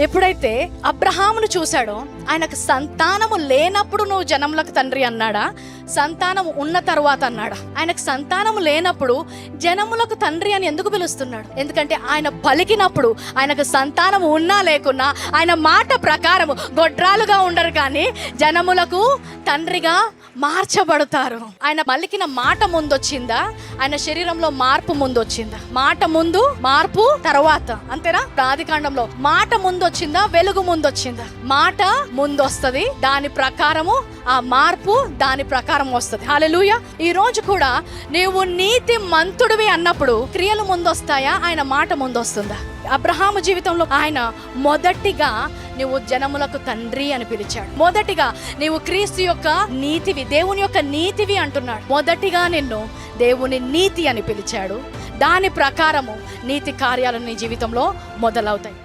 ఎప్పుడైతే అబ్రహామును చూశాడో, ఆయనకు సంతానము లేనప్పుడు నువ్వు జనములకు తండ్రి అన్నాడా, సంతానము ఉన్న తర్వాత అన్నాడా? ఆయనకు సంతానము లేనప్పుడు జనములకు తండ్రి అని ఎందుకు పిలుస్తున్నాడు? ఎందుకంటే ఆయన పలికినప్పుడు ఆయనకు సంతానము ఉన్నా లేకున్నా ఆయన మాట ప్రకారము గొడ్రాలుగా ఉండరు, కానీ జనములకు తండ్రిగా మార్చబడతారు. ఆయన పలికిన మాట ముందొచ్చిందా, ఆయన శరీరంలో మార్పు ముందొచ్చిందా? మాట ముందు, మార్పు తర్వాత, అంతేనా? ఆదికాండంలో మాట ముందొచ్చిందా, వెలుగు ముందొచ్చిందా? మాట ముందొస్తుంది, దాని ప్రకారము ఆ మార్పు దాని ప్రకారం వస్తుంది. హల్లెలూయా. ఈ రోజు కూడా నీవు నీతి మంతుడివి అన్నప్పుడు క్రియలు ముందొస్తాయా, ఆయన మాట ముందొస్తుందా? అబ్రహాము జీవితంలో ఆయన మొదటిగా నువ్వు జనములకు తండ్రి అని పిలిచాడు. మొదటిగా నీవు క్రీస్తు యొక్క నీతివి, దేవుని యొక్క నీతివి అంటున్నాడు. మొదటిగా నిన్ను దేవుని నీతి అని పిలిచాడు. దాని ప్రకారము నీతి కార్యాలు నీ జీవితంలో మొదలవుతాయి.